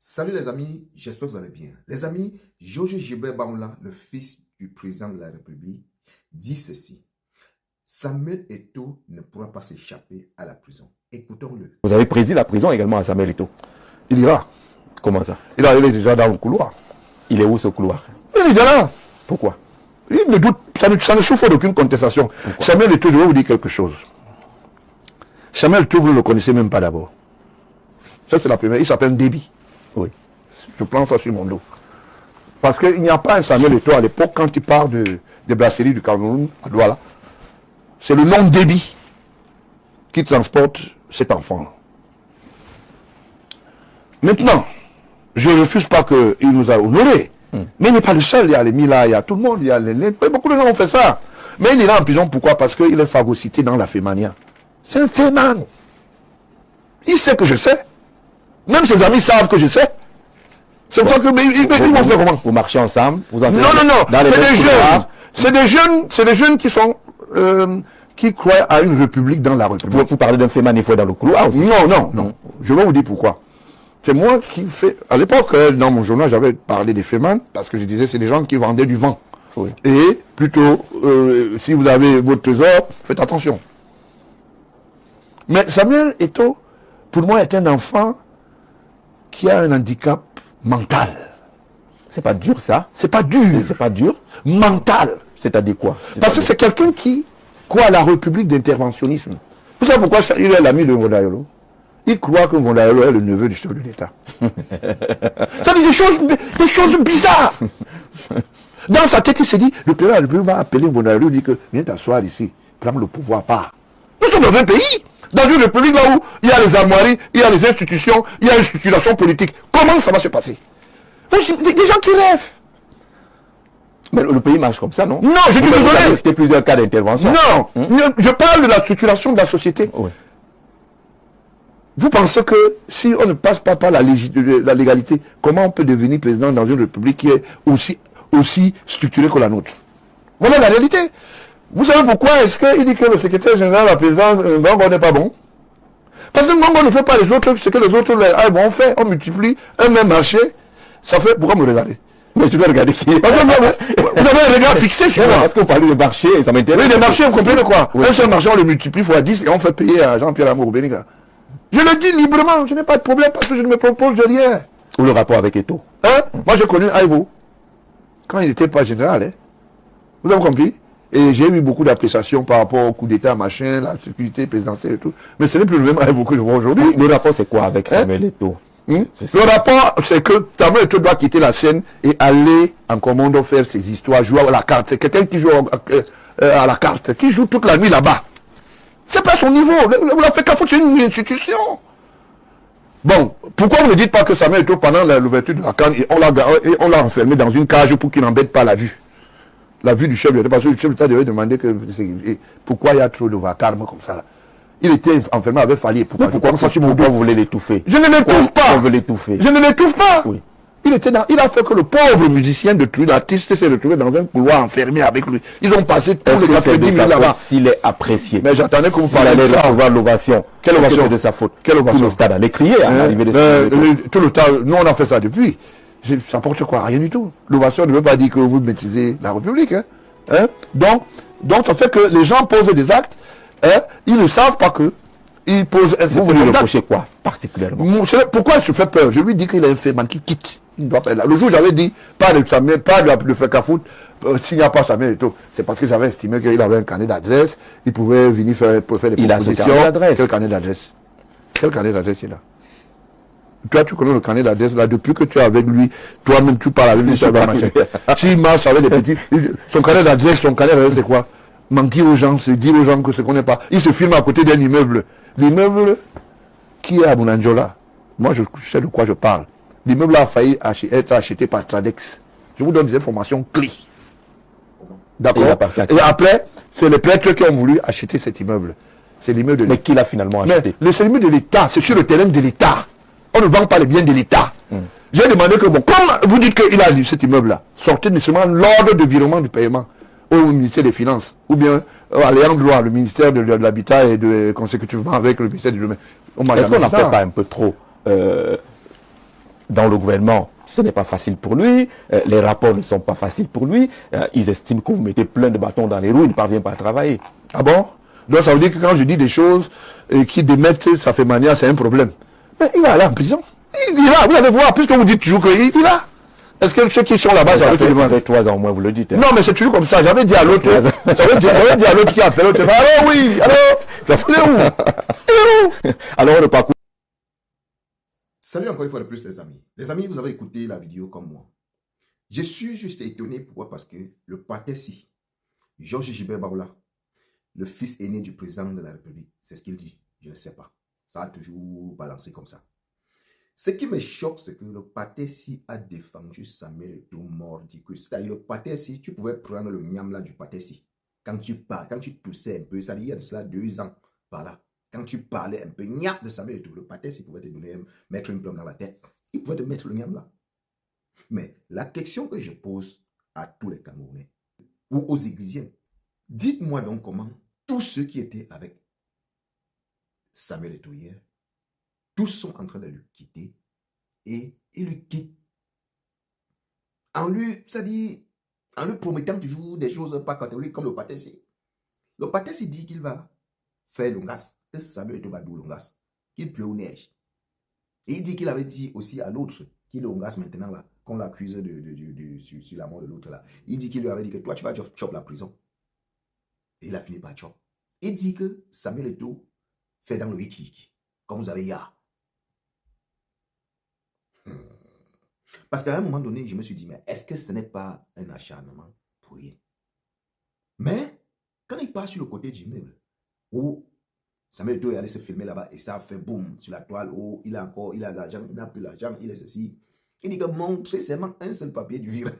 Salut les amis, j'espère que vous allez bien. Les amis, Georges Gilbert Baoula, le fils du président de la République, dit ceci. Samuel Eto'o ne pourra pas s'échapper à la prison. Écoutons-le. Vous avez prédit la prison également à Samuel Eto'o. Il ira. Comment ça? Il est déjà dans le couloir. Il est où ce couloir? Il est déjà là. Pourquoi? Il ne doute, ça ne souffre d'aucune contestation. Pourquoi? Samuel Eto'o, je vais vous dire quelque chose. Samuel Eto'o, vous ne le connaissez même pas d'abord. Ça, c'est la première. Il s'appelle Déby. Oui. Je prends ça sur mon dos. Parce qu'il n'y a pas un Samuel Eto'o à l'époque, quand tu pars des brasseries du Cameroun, à Douala. C'est le nom Déby qui transporte cet enfant. Maintenant, je ne refuse pas qu'il nous a honorés. Mais il n'est pas le seul. Il y a les Mila, il y a tout le monde. Il y a beaucoup de gens ont fait ça. Mais il ira en prison. Pourquoi? Parce qu'il est phagocyté dans la fémania. C'est un féman. Il sait que je sais. Même ses amis savent que je sais. C'est pour ça que ils vont faire comment? Vous marchez ensemble, vous Non. C'est des jeunes. C'est des jeunes qui sont qui croient à une république dans la République. Vous parlez d'un fait manifeste dans le couloir aussi. Non. Je vais vous dire pourquoi. C'est moi qui fais. À l'époque, dans mon journal, j'avais parlé des fémans parce que je disais c'est des gens qui vendaient du vent. Oui. Et plutôt, si vous avez votre trésor, faites attention. Mais Samuel Eto'o, pour moi, est un enfant qui a un handicap mental. C'est pas dur ça? C'est pas dur. C'est pas dur? Mental. C'est-à-dire quoi? Parce que c'est quelqu'un qui croit à la république d'interventionnisme. Vous savez pourquoi il est l'ami de Vondayolo? Il croit que Vondayolo est le neveu du chef de l'État. Ça dit des choses bizarres. Dans sa tête, il s'est dit, le président de la République va appeler Vondayolo, il dit que viens t'asseoir ici, prends le pouvoir par. Nous sommes dans un pays, dans une république là où il y a les armoiries, il y a les institutions, il y a une structuration politique. Comment ça va se passer? Des gens qui rêvent. Mais le pays marche comme ça, non? Non, je suis désolé. C'était plusieurs cas d'intervention. Non, je parle de la structuration de la société. Oui. Vous pensez que si on ne passe pas par la légalité, comment on peut devenir président dans une république qui est aussi structurée que la nôtre? Voilà la réalité. Vous savez pourquoi est-ce qu'il dit que le secrétaire général, la présidente Ngongo n'est pas bon? Parce que Ngongo ne fait pas les autres, ce que les autres on fait, on multiplie un même marché. Ça fait, pourquoi me regarder? Mais tu dois regarder qui est. Vous avez un regard fixé sur moi. Parce qu'on parlait de marché, ça m'intéresse. Oui, les marchés, vous comprenez quoi? Oui. Un seul marché, on le multiplie fois 10 et on fait payer à Jean-Pierre Amour Béniga. Je le dis librement, je n'ai pas de problème parce que je ne me propose de rien. Ou le rapport avec Eto'o? Moi, j'ai connu Aïvo quand il n'était pas général. Vous avez compris? Et j'ai eu beaucoup d'appréciation par rapport au coup d'État, machin, la sécurité présidentielle et tout. Mais ce n'est plus le même Aïvo que je vois aujourd'hui. Le rapport, c'est quoi avec Samuel Eto'o? Le rapport, c'est que Samuel Eto'o doit quitter la scène et aller en commando faire ses histoires, jouer à la carte. C'est quelqu'un qui joue à la carte, qui joue toute la nuit là-bas. C'est pas son niveau. Vous l'avez fait qu'à foutre, c'est une institution. Bon, pourquoi vous ne dites pas que Samuel Eto'o, pendant l'ouverture de la CAN, on l'a enfermé dans une cage pour qu'il n'embête pas la vue? La vue du chef de l'État, parce que le chef de l'État devait demander pourquoi il y a trop de vacarme comme ça là. Il était enfermé avec Fali. Pourquoi vous voulez l'étouffer? Je ne l'étouffe pas. On veut l'étouffer. Je ne l'étouffe pas. Oui. Il a fait que le pauvre musicien de Truy, l'artiste, s'est retrouvé dans un couloir enfermé avec lui. Ils ont passé tous les 90 minutes là-bas. S'il est apprécié. Mais j'attendais que vous parliez parliez de ça. Recevoir l'ovation. Quelle ovation? C'est de sa faute. Quelle ovation? Tout le stade allait crier à l'arrivée de tout le temps, nous on a fait ça depuis. Ça n'importe quoi, rien du tout. L'ovation ne veut pas dire que vous maîtrisez la République. Donc ça fait que les gens posent des actes, ils ne savent pas que ils posent un certain Vous voulez reprocher quoi particulièrement? Pourquoi il se fait peur? Je lui dis qu'il est un féman qui quitte. Il doit pas être là. Le jour j'avais dit, pas de Samuel, pas de faire Kafout, s'il n'y a pas Samuel et tout. C'est parce que j'avais estimé qu'il avait un carnet d'adresse, il pouvait venir faire des propositions. Il a ce carnet d'adresse. Quel carnet d'adresse? Quel carnet d'adresse il a? Toi, tu connais le carnet d'adresse là, depuis que tu es avec lui, toi-même tu parles avec lui, tu vas marcher. S'il marche avec les petits, son carnet d'adresse, c'est quoi? Mentir aux gens, se dire aux gens que ce qu'on n'est pas. Il se filme à côté d'un immeuble. L'immeuble qui est à Bounandiola, moi je sais de quoi je parle. L'immeuble a failli être acheté par Tradex. Je vous donne des informations clés. D'accord? Et après, c'est les prêtres qui ont voulu acheter cet immeuble. C'est l'immeuble de l'État. Mais qui l'a finalement acheté? C'est l'immeuble de l'État, c'est sur le terrain de l'État. On ne vend pas les biens de l'État. J'ai demandé que, bon, comme vous dites qu'il a cet immeuble-là, sortez nécessairement l'ordre de virement du paiement au ministère des Finances, ou bien à l'ayant droit, le ministère de l'Habitat et consécutivement avec le ministère du Domaine. Est-ce qu'on n'en fait pas un peu trop dans le gouvernement, ce n'est pas facile pour lui, les rapports ne sont pas faciles pour lui, ils estiment que vous mettez plein de bâtons dans les roues, il ne parvient pas à travailler. Ah bon? Donc ça veut dire que quand je dis des choses qui démettent sa fait mania, c'est un problème. Mais il va aller en prison. Il ira, vous allez voir, puisque vous dites toujours qu'il ira. Est-ce que ceux qui sont là-bas, ça fait 3 ans au moins, vous le dites. Hein. Non, mais c'est toujours comme ça. J'avais dit à l'autre, j'avais dit à l'autre qui appelle l'autre, allô, oui, allô, ça fait où? Alors, le parcours. Salut encore une fois de plus les amis. Les amis, vous avez écouté la vidéo comme moi. Je suis juste étonné, pourquoi? Parce que le Patessi, Georges Gilbert Baoula, le fils aîné du président de la République, c'est ce qu'il dit. Je ne sais pas. Ça a toujours balancé comme ça. Ce qui me choque, c'est que le Patessi a défendu Samuel Eto'o mordicus. C'est-à-dire le Patessi, tu pouvais prendre le niam là du Patessi. Quand tu parles, quand tu toussais un peu, ça dit il y a de cela 2 ans par là. Quand tu parlais un peu niam de Samuel Eto'o, le Patessi pouvait te donner, mettre une plombe dans la tête. Il pouvait te mettre le niam là. Mais la question que je pose à tous les Camerounais ou aux Églisiens, dites-moi donc comment tous ceux qui étaient avec Samuel Eto'o hier, tous sont en train de le quitter et il le quitte en lui, c'est-à-dire en lui promettant toujours des choses pas catholiques comme le Patessi. Le Patessi dit qu'il va faire Longas, que Samuel Eto'o va d'où Longas, qu'il pleut ou neige. Et il dit qu'il avait dit aussi à l'autre, qui est Longas maintenant là, qu'on l'accuse sur la mort de l'autre là. Il dit qu'il lui avait dit que toi tu vas chop la prison. Et il a fini par chop. Il dit que Samuel Eto'o fait dans le wiki, comme vous avez hier. Parce qu'à un moment donné, je me suis dit, mais est-ce que ce n'est pas un acharnement pour rien? Mais, quand il part sur le côté du meuble, où Samuel Eto'o est allé se filmer là-bas et ça a fait boum sur la toile, où il a l'argent, il n'a plus l'argent, il est ceci. Il dit que montrer seulement un seul papier du vivre.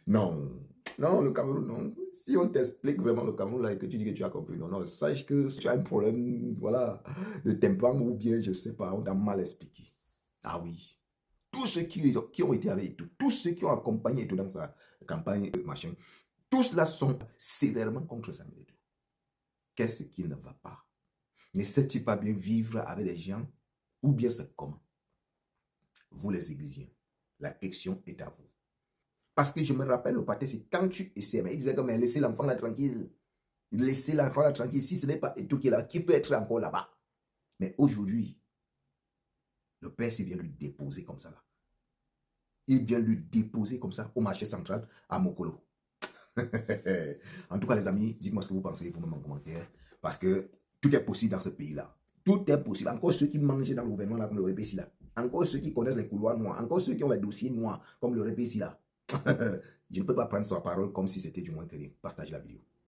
Non, le Cameroun, non. Si on t'explique vraiment le Cameroun là et que tu dis que tu as compris, non, sache que tu as un problème, voilà, de tympan ou bien, je ne sais pas, on t'a mal expliqué. Ah oui. Tous ceux qui ont été avec Eto'o, tous ceux qui ont accompagné Eto'o dans sa campagne, machin, tous là sont sévèrement contre Samuel Eto'o. Qu'est-ce qui ne va pas? Ne sait-il pas bien vivre avec les gens? Ou bien c'est comment? Vous les Églisiens, la question est à vous. Parce que je me rappelle le Patessi, quand tu essaies, mais il disait que mais laissez l'enfant là tranquille. Laissez l'enfant là tranquille. Si ce n'est pas Eto'o qui est là, qui peut être encore là-bas? Mais aujourd'hui, le père vient lui déposer comme ça là. Il vient lui déposer comme ça au marché central à Mokolo. En tout cas, les amis, dites-moi ce que vous pensez pour moi en commentaire. Parce que tout est possible dans ce pays-là. Tout est possible. Encore ceux qui mangent dans le gouvernement là, comme le RPC là. Encore ceux qui connaissent les couloirs noirs. Encore ceux qui ont les dossiers noirs, comme le RPC là. Je ne peux pas prendre sa parole comme si c'était du moins que rien. Partagez la vidéo.